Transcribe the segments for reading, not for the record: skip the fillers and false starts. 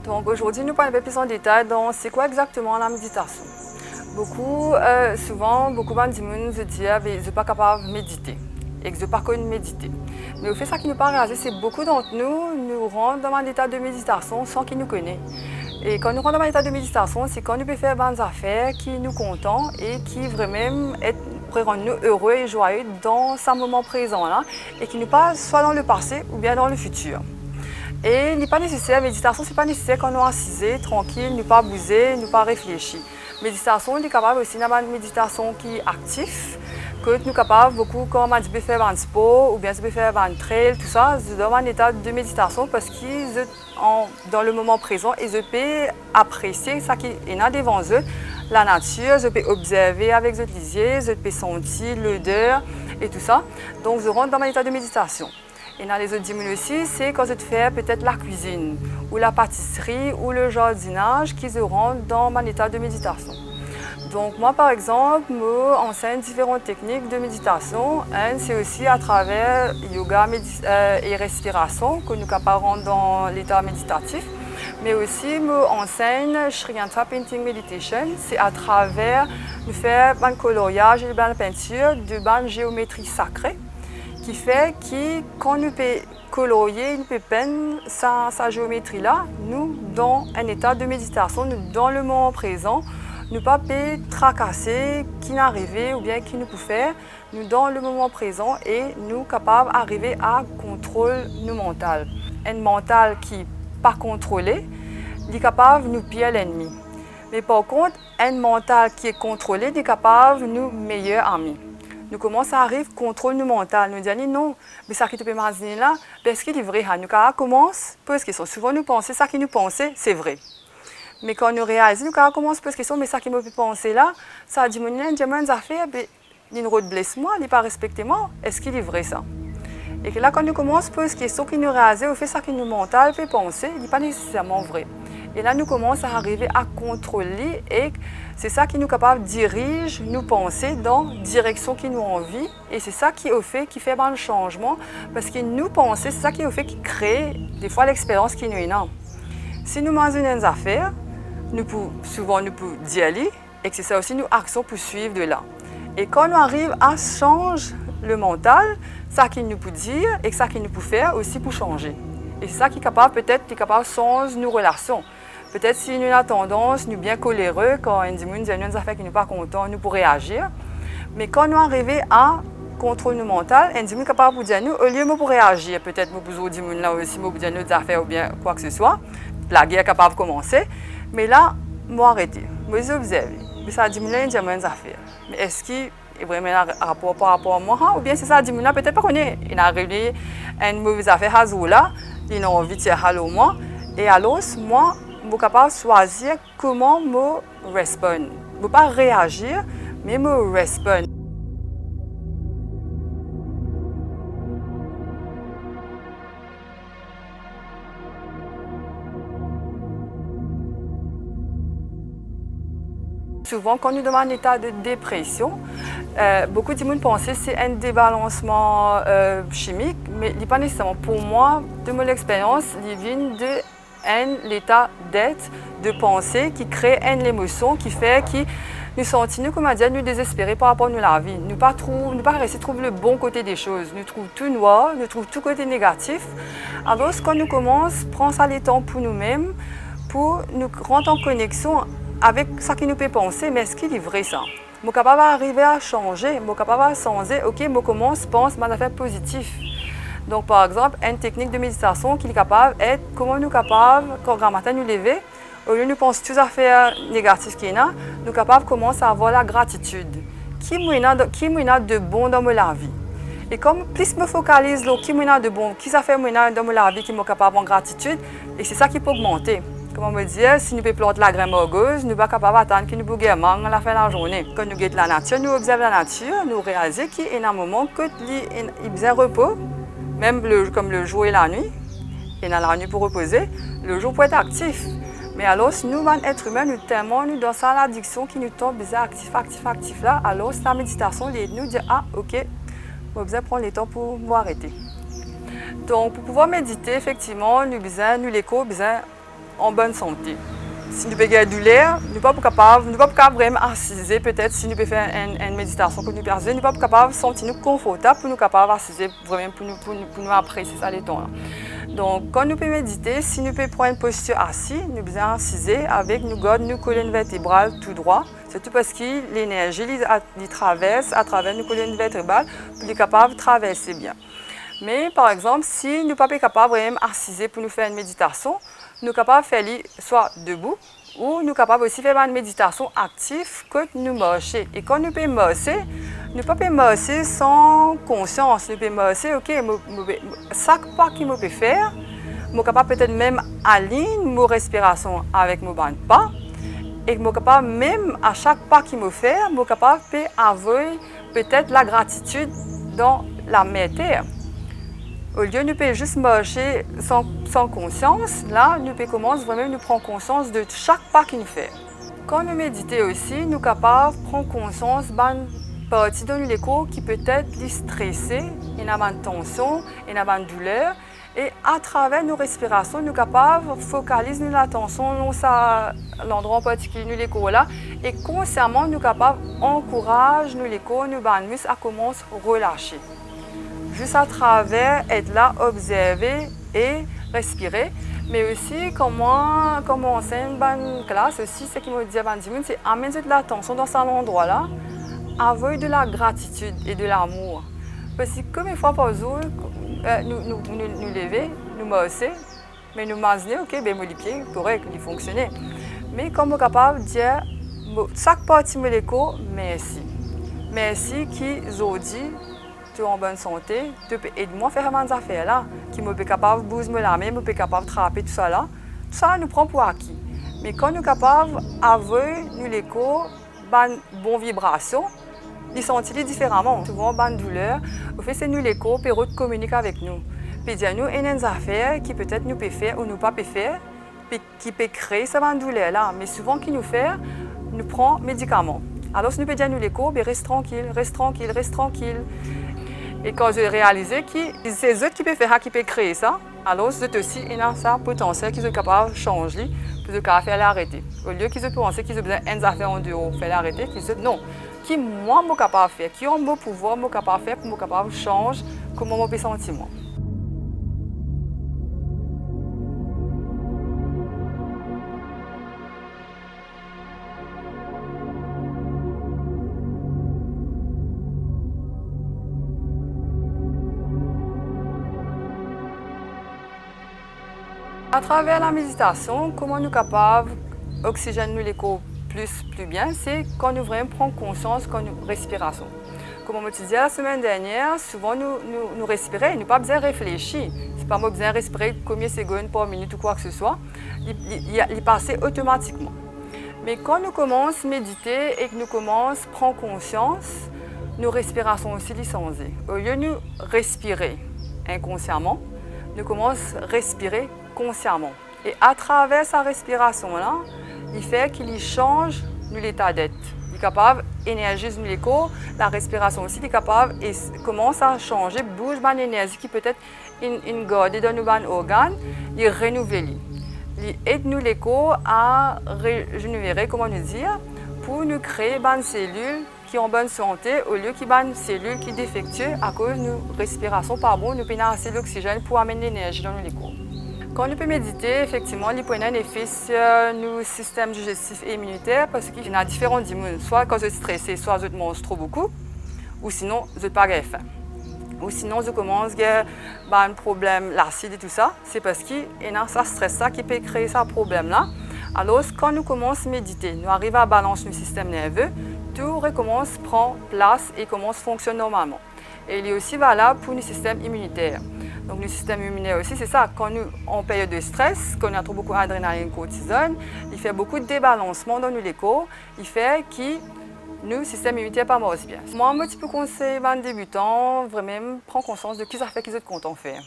Donc aujourd'hui, nous parlons un peu plus en détail dans c'est quoi exactement la méditation. Souvent, beaucoup de gens se disent qu'ils ne sont pas capables de méditer et qu'ils ne sont pas connus méditer. Mais au fait, ça qui nous paraît, c'est que beaucoup d'entre nous rentrent dans un état de méditation sans qu'ils nous connaissent. Et quand nous rentrons dans un état de méditation, c'est quand nous pouvons faire des affaires qui nous contentent et qui vraiment rendre nous heureux et joyeux dans ce moment présent là et qui nous passe soit dans le passé ou bien dans le futur. Et il n'est pas nécessaire, la méditation, ce n'est pas nécessaire quand nous sommes assis, tranquille, ne pas bouger, ne pas réfléchir. Méditation, on est capable aussi d'avoir une méditation qui est active, que nous sommes capables beaucoup, comme on dit, de faire un sport ou bien de faire un trail, tout ça, dans un état de méditation parce qu'ils dans le moment présent, ils peuvent apprécier ce qui est là devant eux, la nature, ils peuvent observer avec les lisiers, ils peuvent sentir l'odeur et tout ça. Donc, je rentre dans un état de méditation. Et dans les autres dimensions aussi, c'est quand je fais peut-être la cuisine, ou la pâtisserie, ou le jardinage qui se rendent dans mon état de méditation. Donc moi, par exemple, j'enseigne différentes techniques de méditation. C'est aussi à travers yoga et respiration que nous sommes capables de rendre dans l'état méditatif. Mais aussi, j'enseigne Sri Yantra Painting Meditation. C'est à travers de faire un coloriage et une peinture de géométrie sacrée, qui fait que quand nous pouvons colorier, nous pouvons peindre sa géométrie-là, nous, dans un état de méditation, nous, dans le moment présent, nous ne pouvons pas tracasser qui n'arrive ou bien qui nous peut faire, nous, dans le moment présent, et nous capables d'arriver à contrôler nos mental. Un mental qui n'est pas contrôlé, il est capable de nous piller l'ennemi. Mais par contre, un mental qui est contrôlé, il est capable de nous meilleurs amis. Nous commençons à arriver à contrôler nos mental. Nous disons non, mais ça qui te peut imaginer là, est-ce qu'il est vrai? Nous commençons parce que souvent nous pensons, ça qui nous pensons, c'est vrai. Mais quand nous réalisons, nous commençons parce que mais ça qui me peut penser là, ça a dit mon diamant affaire, il ne blesse moi, il n'est pas respecté moi. Est-ce qu'il est vrai ça? Et que là quand nous commençons parce que ce qui nous réalise, au fait ça qui nous mental peut penser, il n'est pas nécessairement vrai. Et là, nous commençons à arriver à contrôler et c'est ça qui nous capable de diriger nos pensées dans la direction qui nous envie. Et c'est ça qui fait le changement parce que nous pensons, c'est ça qui fait qui crée des fois l'expérience qui nous est là. Si nous mangeons une affaire, souvent nous pouvons d'y aller et que c'est ça aussi nos actions pour suivre de là. Et quand nous arrivons à changer le mental, ça qui nous peut dire et ça qui nous peut faire aussi pour changer. Et c'est ça qui est capable peut-être de changer nos relations. Peut-être si nous avons tendance, nous bien coléreux, quand on dit une affaire qui n'est pas content, nous pour réagir. Mais quand nous arrivons à contrôler nos mental, on dit capable de dire nous, au lieu de réagir, peut-être nous pouvons dire là aussi, nous dire nos affaires ou bien quoi que ce soit, la guerre est capable de commencer. Mais là, moi arrêter, moi observer. Mais ça dit là, dire mes affaires. Mais est-ce qu'il y a vraiment un rapport par rapport à moi, ou bien c'est ça dit là, peut-être pas qu'on est, il a réglé une mauvaise affaire à là, il a envie de dire allô moi, et alors moi je suis capable de choisir comment je répondre. Je ne peux pas réagir, mais je répondre. Souvent, quand nous sommes en état de dépression, beaucoup de gens pensent que c'est un débalancement chimique, mais ce n'est pas nécessairement. Pour moi, de mon expérience, il vient de l'état d'être, de pensée qui crée une émotion qui fait que nous sentons, comme on dit, nous désespérer par rapport à la vie. Nous ne pas rester trouver le bon côté des choses. Nous trouvons tout noir, nous trouvons tout côté négatif. Alors, quand nous commençons, prendre ça le temps pour nous-mêmes, pour nous rentrer en connexion avec ce qui nous peut penser, mais est-ce qu'il est vrai ça? Je suis capable d'arriver à changer, je suis capable de changer, ok, je commence, pense, mais affaire positive. Donc, par exemple, une technique de méditation qui est capable d'être comment nous sommes capables, quand le matin nous lever, au lieu de penser toutes les affaires négatives qu'il y a, nous sommes capables de commencer à avoir la gratitude. Qui est de bon dans ma vie? Et comme plus je me focalise sur qui est de bon, qui ça fait dans ma vie qui est capable d'avoir gratitude, et c'est ça qui peut augmenter. Comme on me dit, si nous pouvons planter la graine morgueuse, nous ne sommes pas capables d'attendre que nous pouvons à la fin de la journée. Quand nous guettons la nature, nous observons la nature, nous réalisons qu'il y a un moment que il y a besoin de repos. Même comme le jour et la nuit, et dans la nuit pour reposer, le jour peut être actif. Mais alors, si nous, êtres humains, nous tellement dans ça l'addiction qui nous tombe bizarre, actif là, alors la méditation nous dit ah ok, on va prendre le temps pour m'arrêter. Donc pour pouvoir méditer, effectivement, nous l'écho, en bonne santé. Si nous avons des douleurs, nous ne sommes pas capables vraiment assiser peut-être si nous pouvons faire une méditation que nous percevons, nous ne sommes pas capables de sentir nous confortables pour nous capables d'assiser vraiment pour nous apprécier ça les temps là. Donc quand nous pouvons méditer, si nous pouvons prendre une posture assise, nous pouvons assiser avec nous garde nos colonnes vertébrales tout droit. Surtout parce que l'énergie traverse à travers nos colonnes vertébrales pour être capable de traverser bien. Mais par exemple, si nous ne sommes pas capables vraiment assiser pour nous faire une méditation, nous sommes capables de faire soit debout ou nous sommes capables aussi de faire une méditation active que nous marcher. Et quand nous pouvons marcher, nous ne pouvons pas marcher sans conscience. Nous pouvons marcher, ok, chaque pas que nous pouvons faire, nous sommes capables peut-être même aligner nos respirations avec nos pas. Et nous sommes capables même à chaque pas que nous faisons, nous sommes capables d'avoir peut-être la gratitude dans la matière. Au lieu de nous juste marcher sans conscience, là, nous pouvons commencer vraiment nous prendre conscience de chaque pas qu'il nous fait. Quand nous méditons aussi, nous sommes capables de prendre conscience d'une partie de notre corps qui peut être stressée, il y a une tension, il y a une douleur. Et à travers nos respirations, nous sommes capables de focaliser l'attention sur l'endroit en particulier de l'écho là. Et consciemment, nous sommes capables d'encourager nos muscles, nos muscles à commencer à relâcher. Juste à travers être là, observer et respirer. Mais aussi, comment on enseigne une classe, aussi, ce qui me dit avant 10 minutes, c'est amener de l'attention dans cet endroit-là, avec de la gratitude et de l'amour. Parce que comme une fois par jour, nous lever, nous masser, mais nous manger, ok, ben les pieds pourraient fonctionner. Mais comme on est capable de dire, chaque partie de l'écho, merci. Merci qui aujourd'hui, tu es en bonne santé, tu peux aider-moi à faire mes affaires là, qui me peut capable de bouger la main, me peut capable de trapper tout ça là. Tout ça nous prend pour acquis. Mais quand nous sommes capables d'avoir nous l'écho, bonne vibration, ils sentent différemment. Souvent, bonne douleur, au fait c'est nous l'écho, Perrault communique avec nous. Puis dire nous une affaire qui peut-être nous peut faire ou nous pas peut faire, puis qui peut créer cette bonne douleur là. Mais souvent qui nous fait, nous prend médicaments. Alors si nous peut dire nous l'écho, reste tranquille, reste tranquille, reste tranquille. Et quand j'ai réalisé que c'est eux qui peuvent faire, qui peuvent créer ça, alors c'est aussi un potentiel qu'ils sont capables de changer, pour faire l'arrêter. Au lieu qu'ils pensent qu'ils ont besoin d'une affaire en dehors, faire l'arrêter, qu'ils disent non. Qui moi suis capable de faire, qui ont mon pouvoir, suis capable de faire pour me capable de changer comment je peux sentir moi. À travers la méditation, comment nous sommes capables d'oxygéner les corps plus bien, c'est quand nous vraiment prenons conscience de notre respiration. Comme on me disait la semaine dernière, souvent nous respirons, nous n'avons pas besoin de réfléchir. Ce n'est pas besoin de respirer combien de secondes par minute ou quoi que ce soit. Il passe automatiquement. Mais quand nous commençons à méditer et que nous commençons à prendre conscience, nos respirations aussi sont changées. Au lieu de nous respirer inconsciemment, nous commençons à respirer consciemment. Et à travers sa respiration-là, il fait qu'il change l'état d'être. Il est capable d'énergiser le corps, la respiration aussi, il est capable et commence à changer, bouge l'énergie qui peut être une garde dans nos organes, il renouvelle. Il aide nous les corps à régénérer, comment nous dire, pour nous créer des cellules qui ont bonne santé au lieu qu'il y ait des cellules qui défectuent à cause de nos respirations pas bon, nous prenons assez d'oxygène pour amener l'énergie dans nos corps. Quand nous pouvons méditer, effectivement, il peut y avoir un effet sur nos systèmes digestifs et immunitaires parce qu'il y a différents diminutions. Soit quand je suis stressé, soit je mange trop beaucoup, ou sinon je n'ai pas faim. Ou sinon je commence à avoir un problème, l'acide et tout ça. C'est parce qu'il y a ce stress qui peut créer ce problème-là. Alors quand nous commençons à méditer, nous arrivons à balancer notre système nerveux, tout recommence, prend place et commence à fonctionner normalement. Et il est aussi valable pour notre système immunitaire. Donc le système immunitaire aussi, c'est ça, quand nous en période de stress, quand on a trop beaucoup d'adrénaline, cortisone, il fait beaucoup de débalancement dans nos corps, il fait que notre système immunitaire pas marche bien. Moi, un petit peu conseil aux débutants, vraiment prendre conscience de qui ça fait qu'ils sont contents de faire.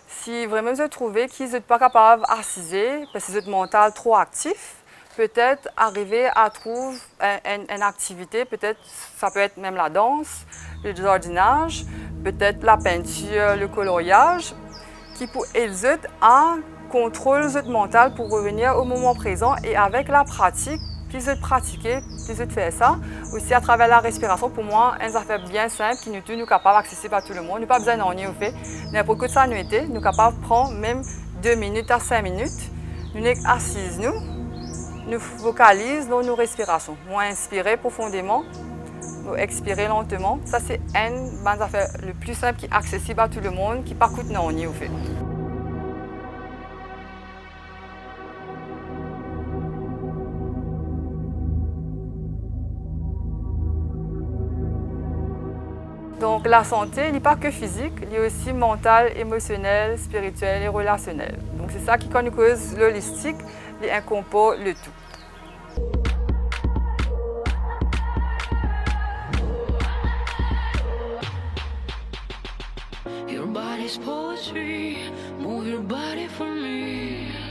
Si vraiment vous trouvez qu'ils ne sont pas capables d'assiser, parce que votre mental trop actif, peut-être arriver à trouver une activité, peut-être ça peut être même la danse, le jardinage, peut-être la peinture, le coloriage, qui peut aider à contrôle votre mental pour revenir au moment présent et avec la pratique, plus vous pratiquez, plus vous faites ça, aussi à travers la respiration, pour moi, un affaire bien simple qui nous est capable accessible à tout le monde. Nous pas besoin d'en au fait. N'importe quoi ça nous était, nous capable de prendre même 2 minutes à 5 minutes. Nous sommes assises, nous focalisons dans nos respirations. Nous inspirer profondément, nous expirer lentement. Ça c'est un affaire le plus simple qui est accessible à tout le monde, qui pas coûte non au fait. Donc la santé, il n'est pas que physique, il est aussi mental, émotionnel, spirituel et relationnel. Donc c'est ça qui nous cause l'holistique, et incorpore le tout. Your body's poetry, move your body for me.